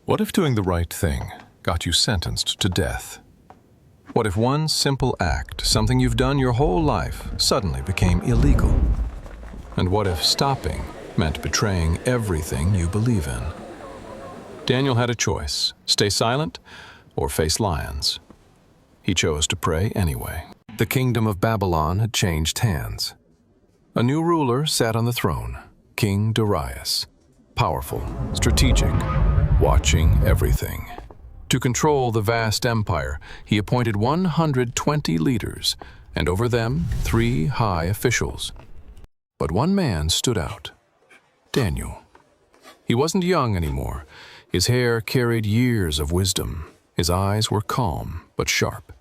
What if doing the right thing got you sentenced to death? What if one simple act, something you've done your whole life, suddenly became illegal? And what if stopping meant betraying everything you believe in? Daniel had a choice: stay silent or face lions. He chose to pray anyway. The kingdom of Babylon had changed hands. A new ruler sat on the throne, King Darius. Powerful, strategic, watching everything. To control the vast empire, he appointed 120 leaders, and over them 3 high officials. But one man stood out: Daniel. He wasn't young anymore. His hair carried years of wisdom. His eyes were calm but sharp.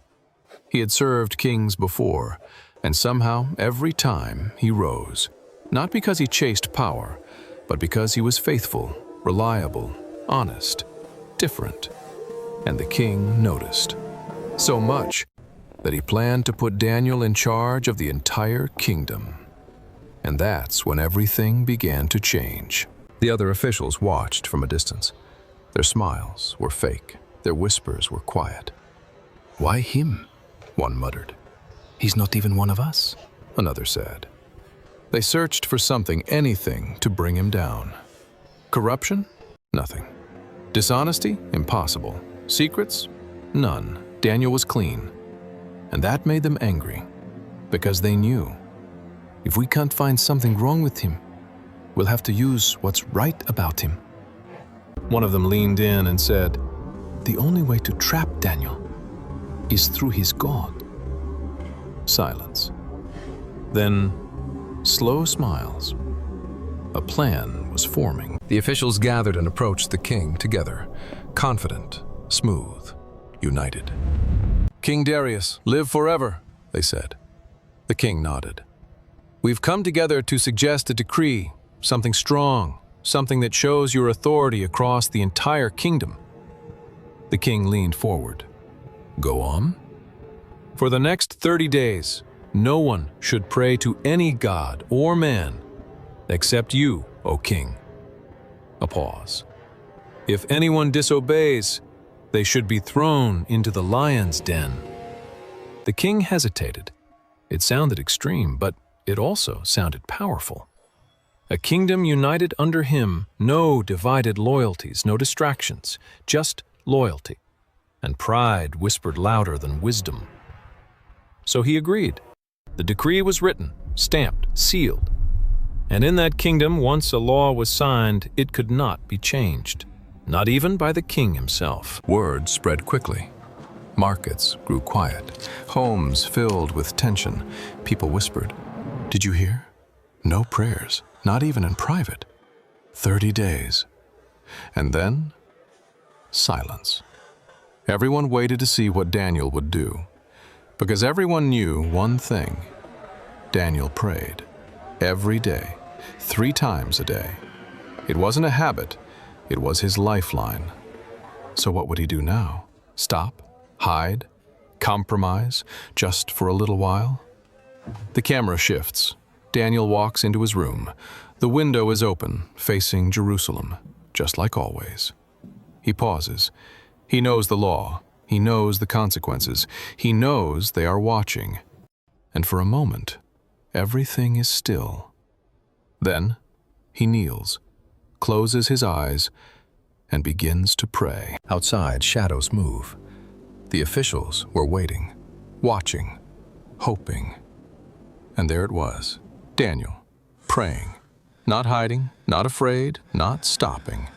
He had served kings before, and somehow every time he rose, not because he chased power, but because he was faithful, reliable, honest, different. And the king noticed. So much that he planned to put Daniel in charge of the entire kingdom. And that's when everything began to change. The other officials watched from a distance. Their smiles were fake. Their whispers were quiet. "Why him?" one muttered. "He's not even one of us," another said. They searched for something, anything, to bring him down. Corruption? Nothing. Dishonesty? Impossible. Secrets? None. Daniel was clean. And that made them angry, because they knew, if we can't find something wrong with him, we'll have to use what's right about him. One of them leaned in and said, "The only way to trap Daniel is through his God." Silence. Then, slow smiles. A plan was forming. The officials gathered and approached the king together, confident, smooth, united. "King Darius, live forever," they said. The king nodded. "We've come together to suggest a decree, something strong, something that shows your authority across the entire kingdom." The king leaned forward. "Go on." "For the next 30 days, no one should pray to any god or man except you, O king." A pause. "If anyone disobeys, they should be thrown into the lion's den." The king hesitated. It sounded extreme, but it also sounded powerful. A kingdom united under him, no divided loyalties, no distractions, just loyalty. And pride whispered louder than wisdom. So he agreed. The decree was written, stamped, sealed. And in that kingdom, once a law was signed, it could not be changed, not even by the king himself. Word spread quickly. Markets grew quiet. Homes filled with tension. People whispered, "Did you hear? No prayers, not even in private. 30 days. And then, silence. Everyone waited to see what Daniel would do. Because everyone knew one thing. Daniel prayed. Every day. 3 times a day. It wasn't a habit. It was his lifeline. So what would he do now? Stop? Hide? Compromise? Just for a little while? The camera shifts. Daniel walks into his room. The window is open, facing Jerusalem, just like always. He pauses. He knows the law. He knows the consequences. He knows they are watching. And for a moment, everything is still. Then, he kneels, closes his eyes, and begins to pray. Outside, shadows move. The officials were waiting, watching, hoping. And there it was, Daniel, praying, not hiding, not afraid, not stopping.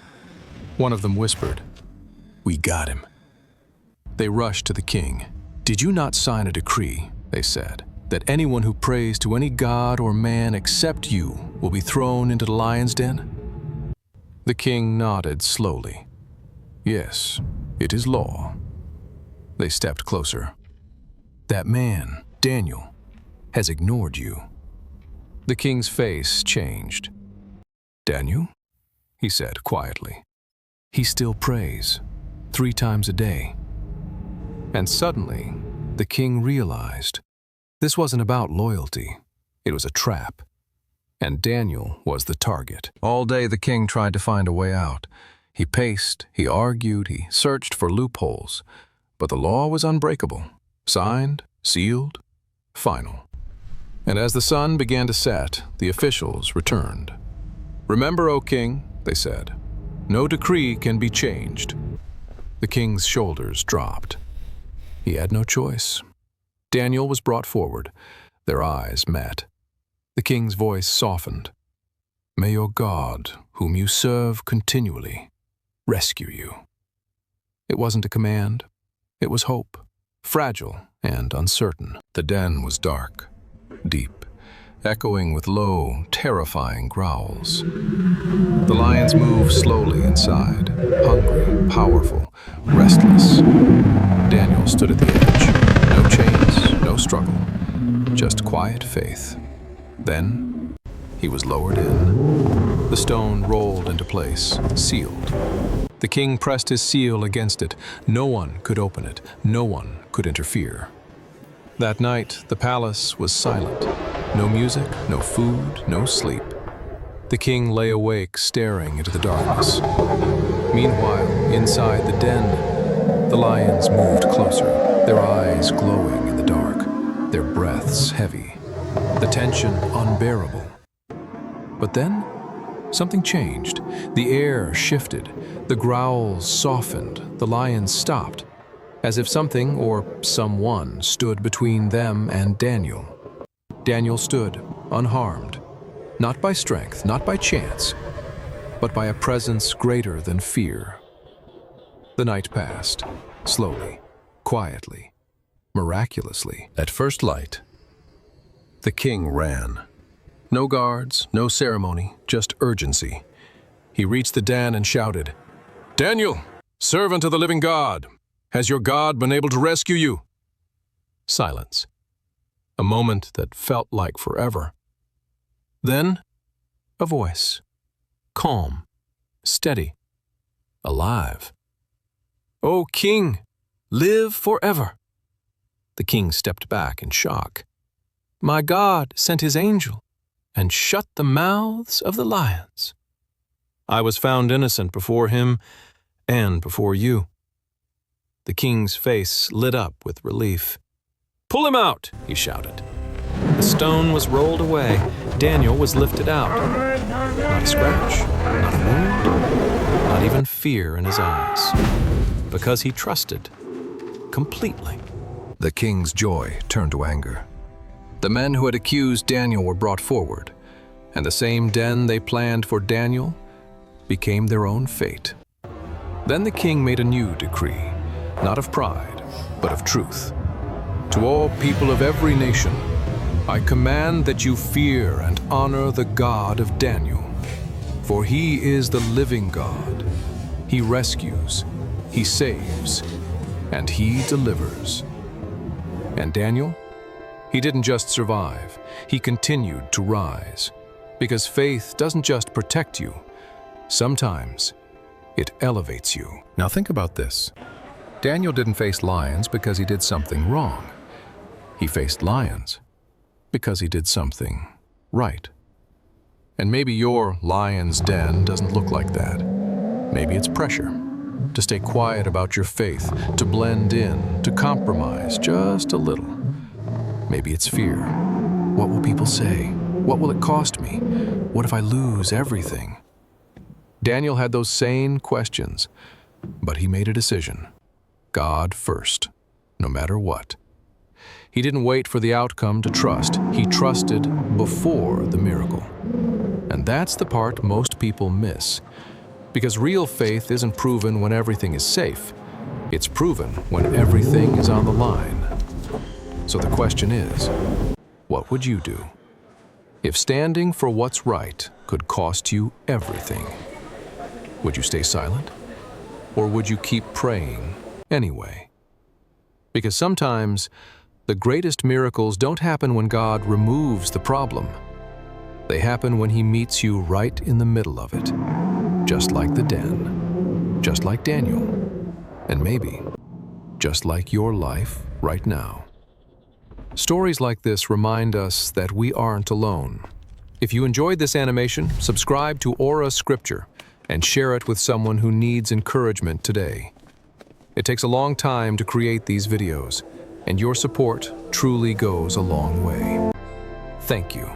One of them whispered, "We got him." They rushed to the king. "Did you not sign a decree," they said, "that anyone who prays to any god or man except you will be thrown into the lion's den?" The king nodded slowly. "Yes, it is law." They stepped closer. "That man, Daniel, has ignored you." The king's face changed. "Daniel?" he said quietly. "He still prays, 3 times a day." And suddenly, the king realized this wasn't about loyalty. It was a trap. And Daniel was the target. All day the king tried to find a way out. He paced, he argued, he searched for loopholes, but the law was unbreakable, signed, sealed, final. And as the sun began to set, the officials returned. "Remember, O king," they said, "no decree can be changed." The king's shoulders dropped. He had no choice. Daniel was brought forward. Their eyes met. The king's voice softened. "May your God, whom you serve continually, rescue you." It wasn't a command. It was hope, fragile and uncertain. The den was dark, deep, echoing with low, terrifying growls. The lions moved slowly inside, hungry, powerful, restless. Daniel stood at the edge. No chains, no struggle, just quiet faith. Then he was lowered in. The stone rolled into place, sealed. The king pressed his seal against it. No one could open it. No one could interfere. That night, the palace was silent. No music, no food, no sleep. The king lay awake, staring into the darkness. Meanwhile, inside the den, the lions moved closer, their eyes glowing in the dark, their breaths heavy, the tension unbearable. But then, something changed. The air shifted, the growls softened, the lions stopped, as if something or someone stood between them and Daniel. Daniel stood, unharmed, not by strength, not by chance, but by a presence greater than fear. The night passed, slowly, quietly, miraculously. At first light, the king ran. No guards, no ceremony, just urgency. He reached the den and shouted, "Daniel, servant of the living God, has your God been able to rescue you?" Silence. A moment that felt like forever. Then, a voice. Calm, steady, alive. "O king, live forever." The king stepped back in shock. "My God sent his angel and shut the mouths of the lions. I was found innocent before him and before you." The king's face lit up with relief. "Pull him out," he shouted. The stone was rolled away. Daniel was lifted out. Not a scratch, not a wound, not even fear in his eyes. Because he trusted completely. The king's joy turned to anger. The men who had accused Daniel were brought forward, and the same den they planned for Daniel became their own fate. Then the king made a new decree, not of pride, but of truth. "To all people of every nation, I command that you fear and honor the God of Daniel, for he is the living God. He rescues, he saves, and he delivers." And Daniel? He didn't just survive, he continued to rise. Because faith doesn't just protect you, sometimes it elevates you. Now think about this. Daniel didn't face lions because he did something wrong. He faced lions because he did something right. And maybe your lion's den doesn't look like that. Maybe it's pressure. To stay quiet about your faith, to blend in, to compromise just a little. Maybe it's fear. What will people say? What will it cost me? What if I lose everything? Daniel had those same questions, but he made a decision. God first, no matter what. He didn't wait for the outcome to trust. He trusted before the miracle. And that's the part most people miss. Because real faith isn't proven when everything is safe. It's proven when everything is on the line. So the question is, what would you do? If standing for what's right could cost you everything, would you stay silent? Or would you keep praying anyway? Because sometimes the greatest miracles don't happen when God removes the problem. They happen when he meets you right in the middle of it. Just like the den, just like Daniel, and maybe just like your life right now. Stories like this remind us that we aren't alone. If you enjoyed this animation, subscribe to Aura Scripture and share it with someone who needs encouragement today. It takes a long time to create these videos, and your support truly goes a long way. Thank you.